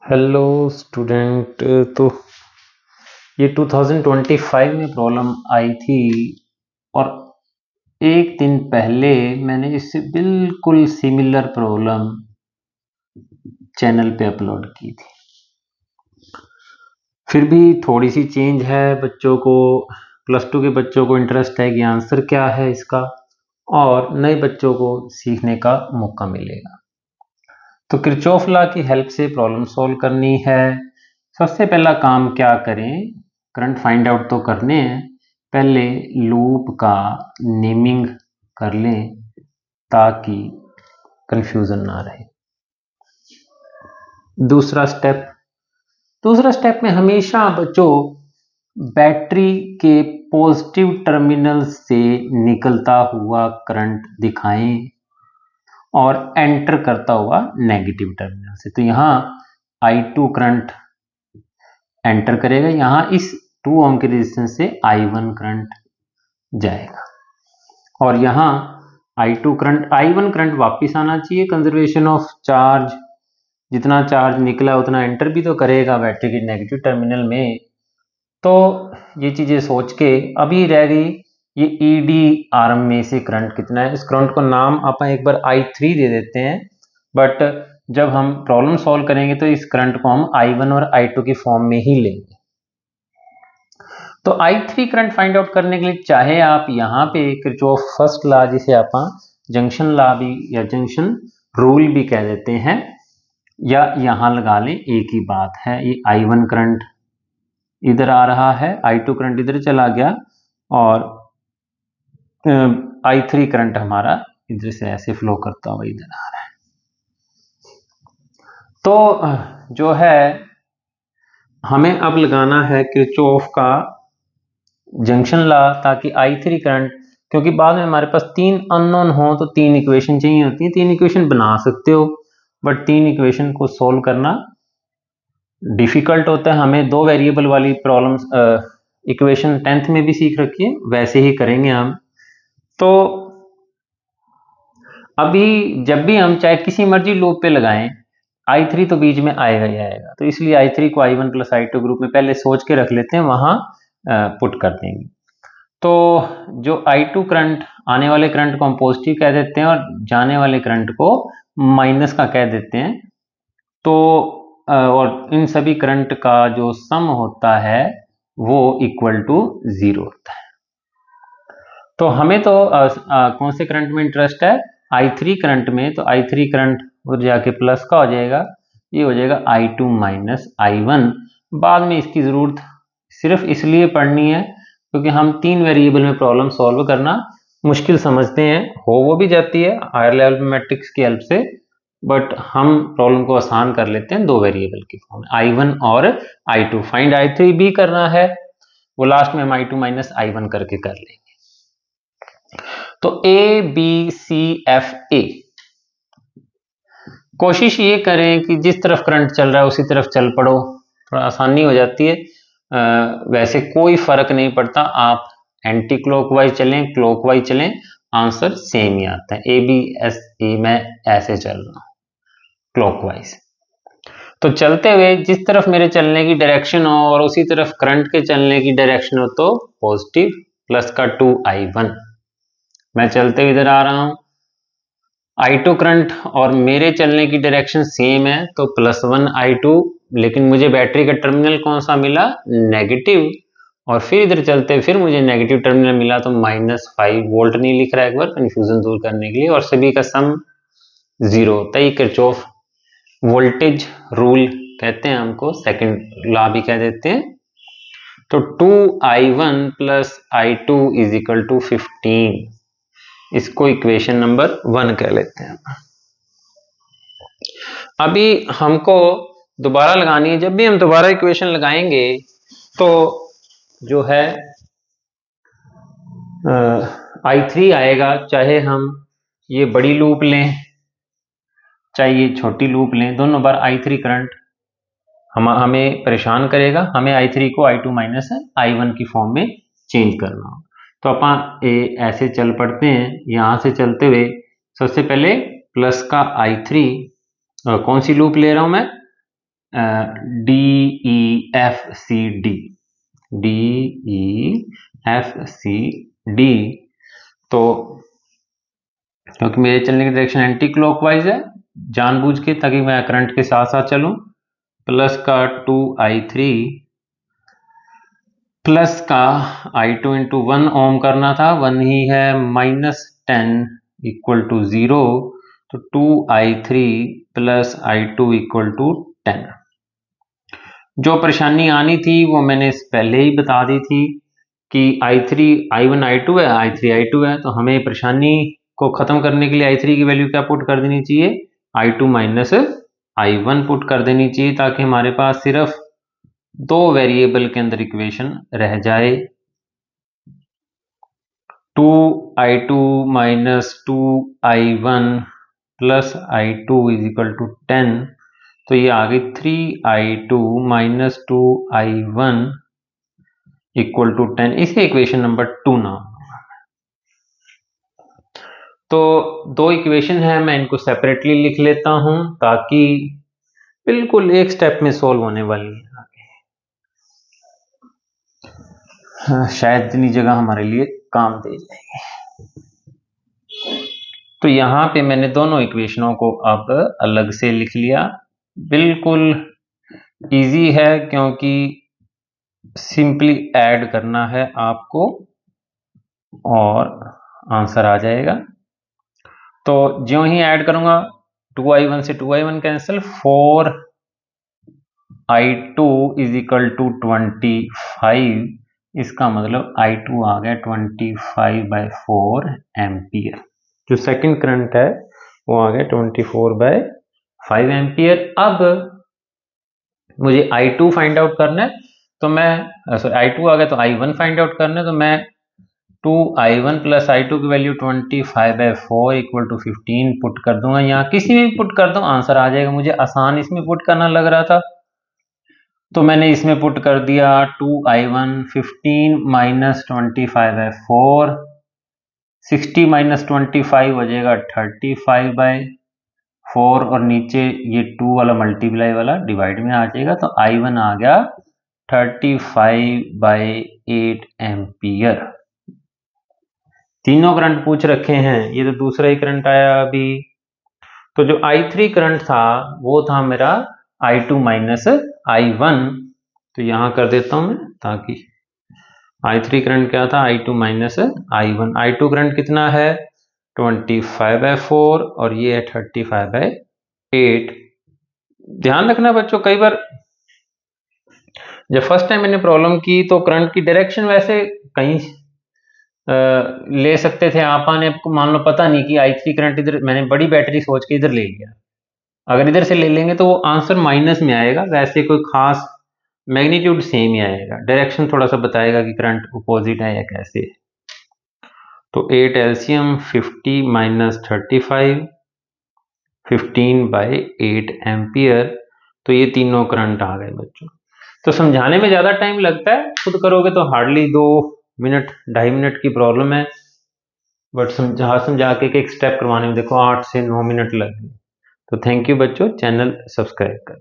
Hello student. तो ये 2025 में प्रॉब्लम आई थी और एक दिन पहले मैंने इससे बिल्कुल सिमिलर प्रॉब्लम चैनल पे अपलोड की थी। फिर भी थोड़ी सी चेंज है, बच्चों को +2 के बच्चों को इंटरेस्ट है कि आंसर क्या है इसका, और नए बच्चों को सीखने का मौका मिलेगा। तो किरचॉफ लॉ की हेल्प से प्रॉब्लम सॉल्व करनी है। सबसे पहला काम क्या करें, करंट फाइंड आउट तो करने हैं, पहले लूप का नेमिंग कर लें ताकि कंफ्यूजन ना रहे। दूसरा स्टेप में हमेशा बच्चों बैटरी के पॉजिटिव टर्मिनल से निकलता हुआ करंट दिखाएं और एंटर करता हुआ नेगेटिव टर्मिनल से। तो यहां I2 करंट एंटर करेगा, यहां इस 2 ओम के रेजिस्टेंस से I1 करंट जाएगा और यहां I1 करंट वापस आना चाहिए। कंजर्वेशन ऑफ चार्ज, जितना चार्ज निकला उतना एंटर भी तो करेगा बैटरी के नेगेटिव टर्मिनल में। तो ये चीजें सोच के अभी रह गई ये ईडी आर्म में से करंट कितना है। इस करंट को नाम आप एक बार I3 दे देते हैं, बट जब हम प्रॉब्लम सॉल्व करेंगे तो इस करंट को हम I1 और I2 की फॉर्म में ही लेंगे। तो I3 करंट फाइंड आउट करने के लिए चाहे आप यहाँ पे किरचॉफ फर्स्ट लॉ, जिसे आप जंक्शन लॉ भी या जंक्शन रूल भी कह देते हैं, या यहाँ लगा लें, एक ही बात है। ये I1 करंट इधर आ रहा है, I2 करंट इधर चला गया और I3 करंट हमारा इधर से ऐसे फ्लो करता हुआ इधर आ रहा है। तो जो है हमें अब लगाना है किरचॉफ का जंक्शन लॉ, ताकि I3 करंट, क्योंकि बाद में हमारे पास 3 अननोन हो तो 3 इक्वेशन चाहिए होती है। 3 इक्वेशन बना सकते हो, बट 3 इक्वेशन को सोल्व करना डिफिकल्ट होता है। हमें 2 वेरिएबल वाली प्रॉब्लम्स इक्वेशन 10th में भी सीख रखी है, वैसे ही करेंगे हम। तो अभी जब भी हम चाहे किसी मर्जी लूप पे लगाएं, I3 तो बीच में आएगा ही आएगा। तो इसलिए I3 को I1 + I2 ग्रुप में पहले सोच के रख लेते हैं, वहां पुट कर देंगे। तो जो I2 करंट, आने वाले करंट को हम पॉजिटिव कह देते हैं और जाने वाले करंट को माइनस का कह देते हैं। तो और इन सभी करंट का जो सम होता है वो इक्वल टू 0 होता है। तो हमें तो कौन से करंट में इंटरेस्ट है, I3 करंट में। तो I3 करंट उधर जाके प्लस का हो जाएगा, ये हो जाएगा I2 - I1। बाद में इसकी जरूरत सिर्फ इसलिए पड़नी है क्योंकि हम 3 वेरिएबल में प्रॉब्लम सॉल्व करना मुश्किल समझते हैं। हो वो भी जाती है हायर लेवल मैट्रिक्स की हेल्प से, बट हम प्रॉब्लम को आसान कर लेते हैं 2 वेरिएबल की फॉर्म में, I1 और I2। फाइंड I3 भी करना है, वो लास्ट में हम I2 - I1 करके कर लेंगे। तो ABCFA, कोशिश ये करें कि जिस तरफ करंट चल रहा है उसी तरफ चल पड़ो, थोड़ा आसानी हो जाती है। वैसे कोई फर्क नहीं पड़ता, आप एंटी क्लॉकवाइज चलें, क्लॉकवाइज चलें, आंसर सेम ही आता है। ABSA मैं ऐसे चल रहा हूं क्लॉकवाइज। तो चलते हुए जिस तरफ मेरे चलने की डायरेक्शन हो और उसी तरफ करंट के चलने की डायरेक्शन हो तो पॉजिटिव, प्लस का 2I1। मैं चलते हुए इधर आ रहा हूं, I2 करंट और मेरे चलने की डायरेक्शन सेम है तो +1 I2, लेकिन मुझे बैटरी का टर्मिनल कौन सा मिला, नेगेटिव। और फिर इधर चलते फिर मुझे नेगेटिव टर्मिनल मिला तो -5 वोल्ट नहीं लिख रहा है, एक बार कंफ्यूजन दूर करने के लिए, और सभी का सम 0 होता है। किरचॉफ वोल्टेज रूल कहते हैं हमको, सेकंड लॉ भी कह देते हैं। तो 2I1 + I2 = 15, इसको इक्वेशन नंबर 1 कह लेते हैं। अभी हमको दोबारा लगानी है। जब भी हम दोबारा इक्वेशन लगाएंगे तो जो है I3 आएगा, चाहे हम ये बड़ी लूप लें चाहे ये छोटी लूप लें, दोनों बार I3 करंट हमें परेशान करेगा। हमें I3 को I2 - I1 की फॉर्म में चेंज करना होगा। तो अपन ऐसे चल पड़ते हैं, यहां से चलते हुए सबसे पहले प्लस का I3, कौन सी लूप ले रहा हूं मैं, D E F C D, D E F C D. तो क्योंकि मेरे चलने की डायरेक्शन एंटी क्लॉकवाइज है जानबूझ के, ताकि मैं करंट के साथ साथ चलूं, प्लस का 2i3 प्लस का i2 इंटू 1 ओम करना था, 1 ही है, -10 इक्वल टू 0, तो 2i3 plus i2 equal to 10। जो परेशानी आनी थी वो मैंने पहले ही बता दी थी कि i1 i2 है, i3 i2 है, तो हमें परेशानी को खत्म करने के लिए i3 की वैल्यू क्या पुट कर देनी चाहिए, i2 माइनस i1 पुट कर देनी चाहिए, ताकि हमारे पास सिर्फ दो वेरिएबल के अंदर इक्वेशन रह जाए। 2i2 minus 2i1 plus i2 is equal to 10, तो ये आ गई 3i2 minus 2i1 equal to 10। इसे इक्वेशन नंबर 2 नाम। तो दो इक्वेशन है, मैं इनको सेपरेटली लिख लेता हूं ताकि बिल्कुल एक स्टेप में सॉल्व होने वाली है। हाँ, शायद इतनी जगह हमारे लिए काम दे जाएगी। तो यहाँ पे मैंने दोनों इक्वेशनों को अब अलग से लिख लिया। बिल्कुल इजी है क्योंकि सिंपली ऐड करना है आपको और आंसर आ जाएगा। तो ज्यों ही ऐड करूंगा 2i1 से 2i1 cancel, 4i2 is equal to 25, इसका मतलब i2 आ गया 25/4 एम्पियर। जो सेकंड करंट है वो आ गया 24/5 एम्पियर। अब मुझे i2 फाइंड आउट करना है, तो मैं i2 आ गया तो i1 फाइंड आउट करना है, तो मैं 2i1 प्लस i2 की वैल्यू 25/4 इक्वल टू 15 पुट कर दूंगा। यहाँ किसी में पुट कर दूं आंसर आ जाएगा। मुझे आसान इसमें पुट करना लग रहा था तो मैंने इसमें पुट कर दिया 2i1 15 माइनस 25/4, 60 माइनस 25 हो जाएगा 35/4, और नीचे ये 2 वाला मल्टीप्लाई वाला डिवाइड में आ जाएगा, तो i1 आ गया 35/8 एम्पियर। तीनों करंट पूछ रखे हैं, ये तो दूसरा ही करंट आया अभी। तो जो i3 करंट था वो था मेरा i2 माइनस i1, तो यहां कर देता हूं मैं, ताकि i3 करंट क्या था, i2 minus i1। i2 current कितना है 25/4 और ये है 35/8। ध्यान रखना बच्चों, कई बार जब फर्स्ट टाइम मैंने प्रॉब्लम की तो करंट की डायरेक्शन वैसे कहीं ले सकते थे आपने, मान लो पता नहीं कि i3 करंट इधर, मैंने बड़ी बैटरी सोच के इधर ले लिया, अगर इधर से ले लेंगे तो वो आंसर माइनस में आएगा, वैसे कोई खास मैग्नीट्यूड सेम ही आएगा, डायरेक्शन थोड़ा सा बताएगा कि करंट अपोजिट है या कैसे। तो 8 एलसीएम 50 माइनस 35, 15/8 एम्पियर। तो ये तीनों करंट आ गए बच्चों। तो समझाने में ज़्यादा टाइम लगता है, खुद करोगे तो हार्डली 2 मिनट 2.5 मिनट की प्रॉब्लम है, बट समझा के एक स्टेप करवाने में देखो 8 से 9 मिनट लग गए। तो थैंक यू बच्चों, चैनल सब्सक्राइब कर।